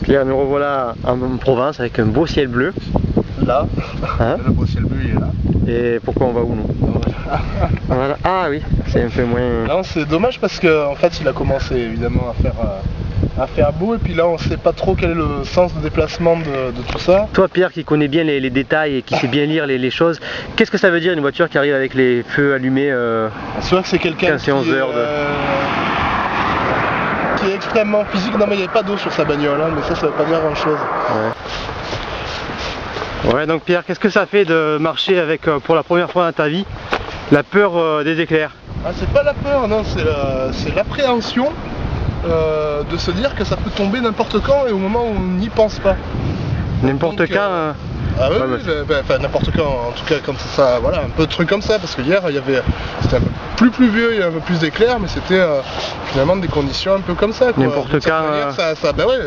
Pierre, nous revoilà en Provence avec un beau ciel bleu. Là, Hein, le beau ciel bleu il est là. et pourquoi on va où nous? Voilà. Ah oui, c'est un peu moins... Non, c'est dommage parce qu'en fait il a commencé évidemment à faire beau, et puis là on sait pas trop quel est le sens de déplacement de tout ça. Toi Pierre qui connais bien les détails et qui sait bien lire les choses, qu'est-ce que ça veut dire une voiture qui arrive avec les feux allumés C'est vrai que c'est quelqu'un qui, 11 heures qui est extrêmement physique. Non mais il n'y avait pas d'eau sur sa bagnole, hein, mais ça veut pas dire grand chose. Ouais, donc Pierre, qu'est-ce que ça fait de marcher avec, pour la première fois dans ta vie, la peur des éclairs? Ah, c'est pas la peur, non, c'est l'appréhension de se dire que ça peut tomber n'importe quand et au moment où on n'y pense pas. N'importe quand Ah oui, ouais, oui, enfin n'importe quand, en tout cas quand ça, voilà, un peu de trucs comme ça, parce que hier c'était un peu plus pluvieux, il y avait un peu plus d'éclairs, mais c'était finalement des conditions un peu comme ça. N'importe quand. Bah ouais,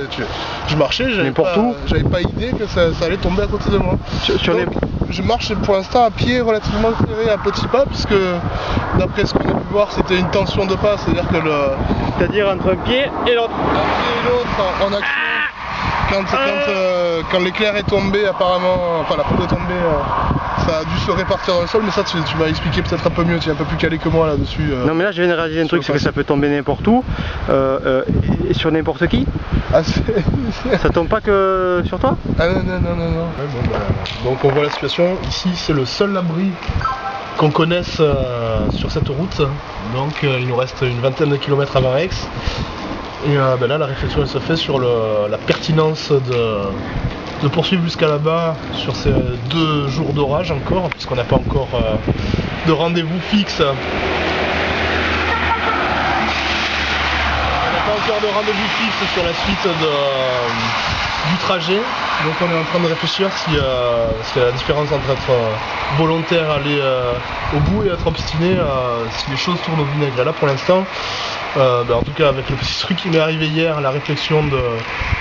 je marchais, j'avais pas idée que ça allait tomber à côté de moi. Je marche pour l'instant à pied relativement serré, à petits pas, puisque d'après ce qu'on a pu voir, c'était une tension de pas, c'est-à-dire que c'est-à-dire entre un pied et l'autre. Un pied et l'autre en action. Quand l'éclair est tombé, apparemment, enfin la poudre est tombée, ça a dû se répartir dans le sol, mais ça tu vas expliquer peut-être un peu mieux, tu es un peu plus calé que moi là-dessus. Non mais là je viens de réaliser un truc, c'est que ça peut tomber n'importe où, et sur n'importe qui. Ça tombe pas que sur toi? Ah non. Ouais, bon, bah, donc on voit la situation, ici c'est le seul abri qu'on connaisse sur cette route, donc il nous reste une vingtaine de kilomètres à Varex. Et ben là la réflexion elle se fait sur la pertinence de poursuivre jusqu'à là-bas sur ces 2 jours d'orage encore, puisqu'on n'a pas encore de rendez-vous fixe. On n'a pas encore de rendez-vous fixe sur la suite du trajet. Donc on est en train de réfléchir si la différence entre être volontaire, aller au bout, et être obstiné, si les choses tournent au vinaigre. Et là pour l'instant, en tout cas avec le petit truc qui m'est arrivé hier, la réflexion de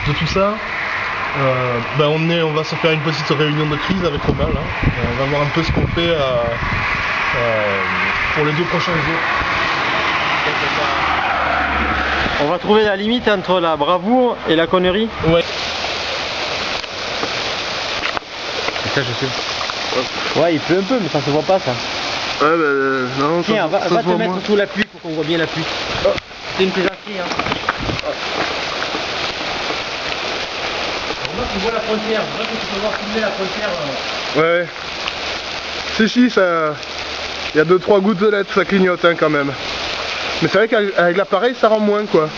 tout ça, on va se faire une petite réunion de crise avec Romain là. On va voir un peu ce qu'on fait pour les 2 prochains jours. On va trouver la limite entre la bravoure et la connerie. Ouais. Ça je sais. Ouais, il pleut un peu, mais ça se voit pas ça. Ouais, non, tiens, va te mettre sous la pluie pour qu'on voit bien la pluie. Oh. C'est une plaisanterie, hein. Tu vois la frontière, tu peux voir filmer la frontière. Ouais. Si, ça. Il y a 2-3 gouttelettes, ça clignote hein, quand même. Mais c'est vrai qu'avec l'appareil ça rend moins quoi.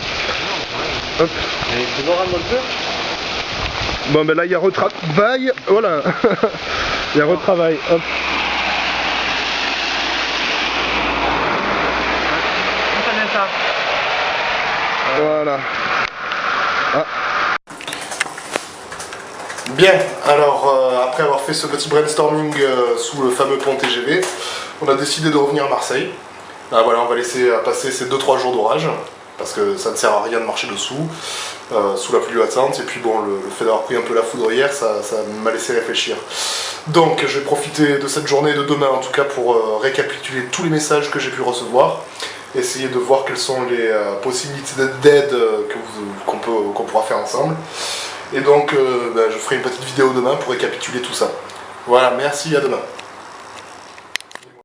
Hop. Et tu veux rendre un peu? Bon ben là il y a retravail, voilà. Il y a retravail, hop. Voilà. Ah. Bien, alors après avoir fait ce petit brainstorming sous le fameux pont TGV, on a décidé de revenir à Marseille. Voilà, on va laisser passer ces 2-3 jours d'orage, parce que ça ne sert à rien de marcher dessous, sous la pluie battante, et puis bon, le fait d'avoir pris un peu la foudre hier, ça m'a laissé réfléchir. Donc je vais profiter de cette journée, de demain en tout cas, pour récapituler tous les messages que j'ai pu recevoir, essayer de voir quelles sont les possibilités d'aide qu'on pourra faire ensemble. Et donc je ferai une petite vidéo demain pour récapituler tout ça. Voilà, merci, à demain.